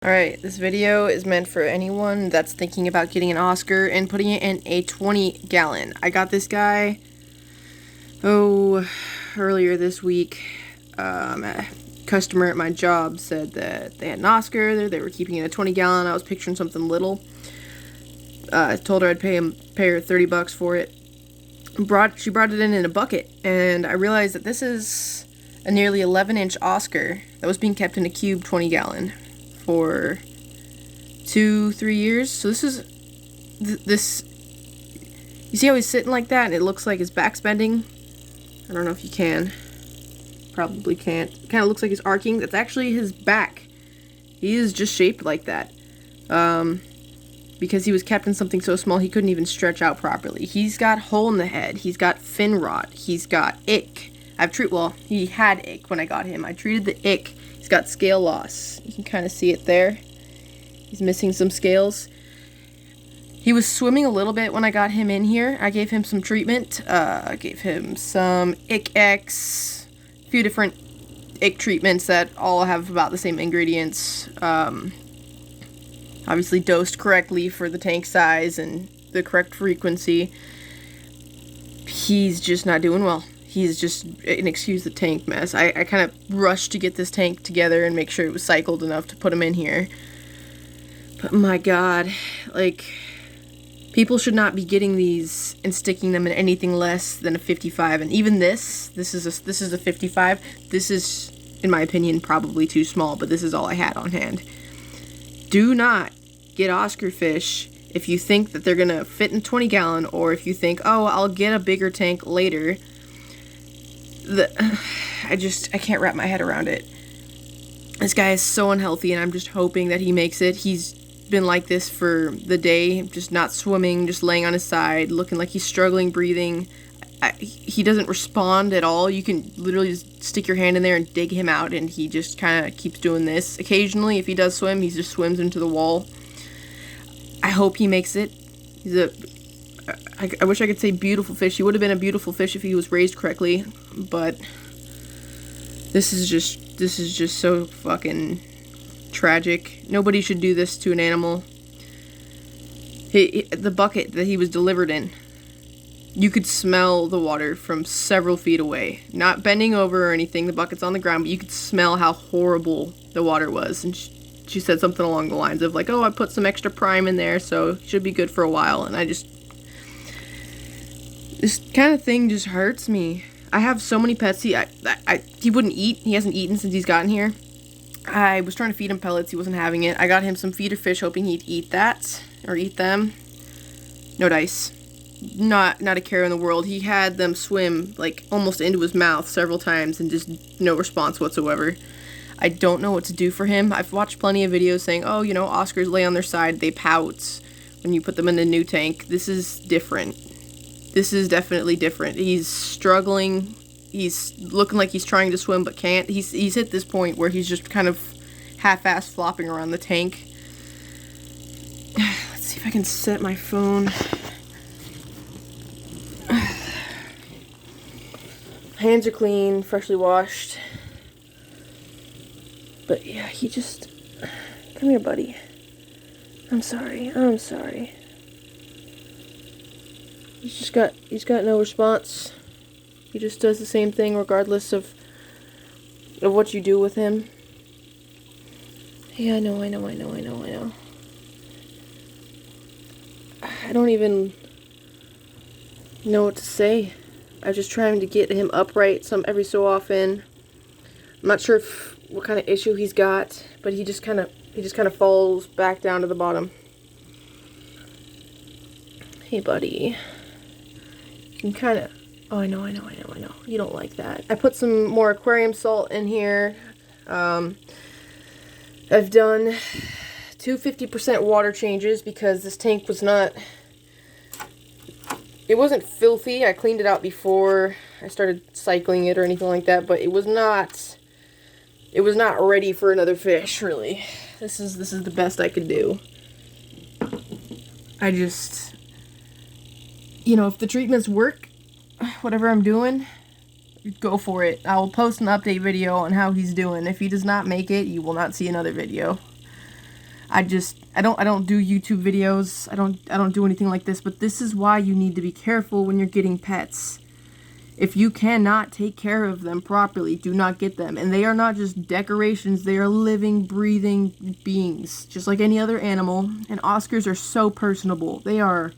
Alright, this video is meant for anyone that's thinking about getting an Oscar and putting it in a 20-gallon. I got this guy, earlier this week. A customer at my job said that they had an Oscar, they were keeping it in a 20-gallon. I was picturing something little. I told her I'd pay her $30 for it. She brought it in a bucket, and I realized that this is a nearly 11-inch Oscar that was being kept in a cube 20-gallon. For 2-3 years. So this is this. You see how he's sitting like that, and it looks like his back's bending. I don't know if you can. Probably can't. It kind of looks like he's arcing. That's actually his back. He is just shaped like that. Because he was kept in something so small, he couldn't even stretch out properly. He's got hole in the head. He's got fin rot. He's got ick. He had ick when I got him. I treated the ick. He's got scale loss. You can kind of see it there. He's missing some scales. He was swimming a little bit when I got him in here. I gave him some treatment. I gave him some Ick X, a few different ick treatments that all have about the same ingredients. Obviously dosed correctly for the tank size and the correct frequency. He's just not doing well. He's just, and excuse the tank mess, I kind of rushed to get this tank together and make sure it was cycled enough to put him in here. But my god, like, people should not be getting these and sticking them in anything less than a 55. And even this is a 55. This is, in my opinion, probably too small, but this is all I had on hand. Do not get Oscar fish if you think that they're gonna fit in 20-gallon, or if you think, oh, I'll get a bigger tank later. I can't wrap my head around it. This guy is so unhealthy, and I'm just hoping that he makes it. He's been like this for the day, just not swimming, just laying on his side, looking like he's struggling breathing. He doesn't respond at all. You can literally just stick your hand in there and dig him out, and he just kind of keeps doing this. Occasionally, if he does swim, he just swims into the wall. I hope he makes it. I wish I could say beautiful fish. He would have been a beautiful fish if he was raised correctly, but this is just so fucking tragic. Nobody should do this to an animal. The bucket that he was delivered in, you could smell the water from several feet away. Not bending over or anything, the bucket's on the ground, but you could smell how horrible the water was. And she said something along the lines of like, oh, I put some extra prime in there, so it should be good for a while. And this kind of thing just hurts me. I have so many pets. He wouldn't eat. He hasn't eaten since he's gotten here. I was trying to feed him pellets. He wasn't having it. I got him some feeder fish, hoping he'd eat that or eat them. No dice. Not a care in the world. He had them swim like almost into his mouth several times and just no response whatsoever. I don't know what to do for him. I've watched plenty of videos saying, oh, you know, Oscars lay on their side, they pout when you put them in a new tank. This is different. This is definitely different. He's struggling. He's looking like he's trying to swim but can't. He's hit this point where he's just kind of half-ass flopping around the tank. Let's see if I can set my phone. Hands are clean, freshly washed. But yeah, he just... Come here, buddy. I'm sorry. He's got no response. He just does the same thing regardless of what you do with him. Yeah, I know. I don't even know what to say. I'm just trying to get him upright every so often. I'm not sure what kind of issue he's got, but he just kind of falls back down to the bottom. Hey, buddy. You can kind of... Oh, I know. You don't like that. I put some more aquarium salt in here. I've done 2 50% water changes because this tank was not... It wasn't filthy. I cleaned it out before I started cycling it or anything like that, but it was not ready for another fish, really. This is the best I could do. I just... You know, if the treatments work, whatever I'm doing, go for it. I will post an update video on how he's doing. If he does not make it, you will not see another video. I don't do YouTube videos. I don't do anything like this, but this is why you need to be careful when you're getting pets. If you cannot take care of them properly, do not get them. And they are not just decorations, they are living, breathing beings, just like any other animal. And Oscars are so personable. They are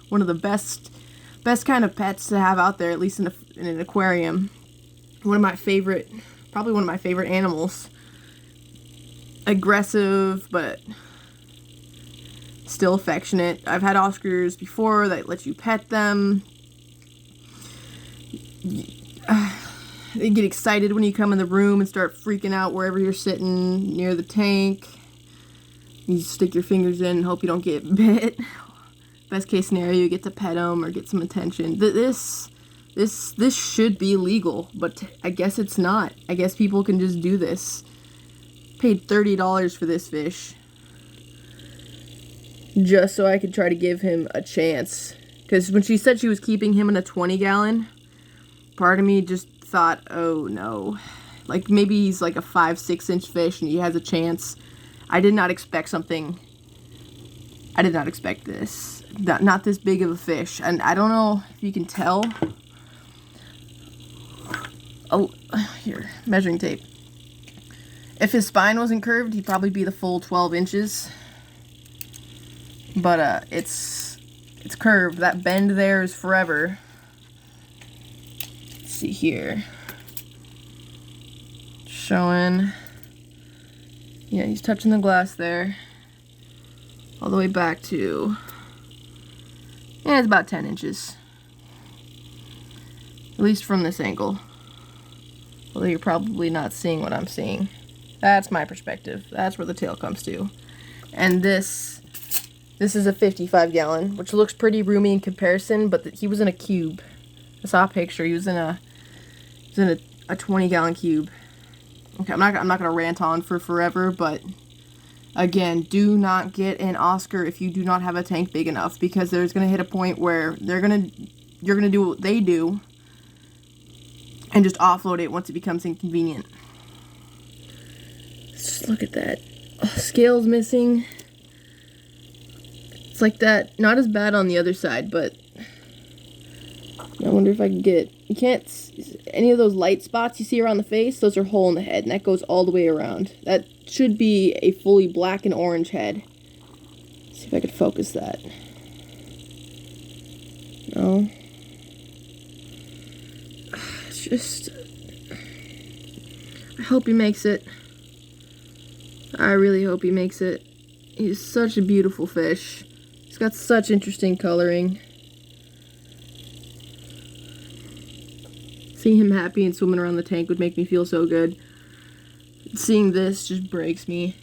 one of the best kind of pets to have out there, at least in an aquarium. Probably one of my favorite animals. Aggressive, but still affectionate. I've had Oscars before that let you pet them. They get excited when you come in the room and start freaking out wherever you're sitting near the tank. You stick your fingers in and hope you don't get bit. Best case scenario, you get to pet them or get some attention. This should be legal, but I guess it's not. I guess people can just do this. Paid $30 for this fish just so I could try to give him a chance. Because when she said she was keeping him in a 20-gallon, part of me just thought, oh no, like maybe he's like a 5-6 inch fish and he has a chance. I did not expect this. Not this big of a fish. And I don't know if you can tell. Oh, here, measuring tape. If his spine wasn't curved, he'd probably be the full 12 inches. But it's curved. That bend there is forever. Let's see here. Showing. Yeah, he's touching the glass there. All the way back to... yeah, it's about 10 inches. At least from this angle. Although you're probably not seeing what I'm seeing. That's my perspective. That's where the tail comes to. And this is a 55-gallon, which looks pretty roomy in comparison, but he was in a cube. I saw a picture. He was in a 20-gallon cube. Okay, I'm not gonna rant on for forever, but again, do not get an Oscar if you do not have a tank big enough, because there's gonna hit a point where you're gonna do what they do and just offload it once it becomes inconvenient. Just look at that. Oh, scale's missing. It's like that. Not as bad on the other side, but I wonder if I can get... you can't... any of those light spots you see around the face, those are hole in the head, and that goes all the way around. That should be a fully black and orange head. Let's see if I could focus that. No. It's just... I hope he makes it. I really hope he makes it. He's such a beautiful fish. He's got such interesting coloring. Seeing him happy and swimming around the tank would make me feel so good. Seeing this just breaks me.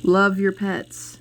Love your pets.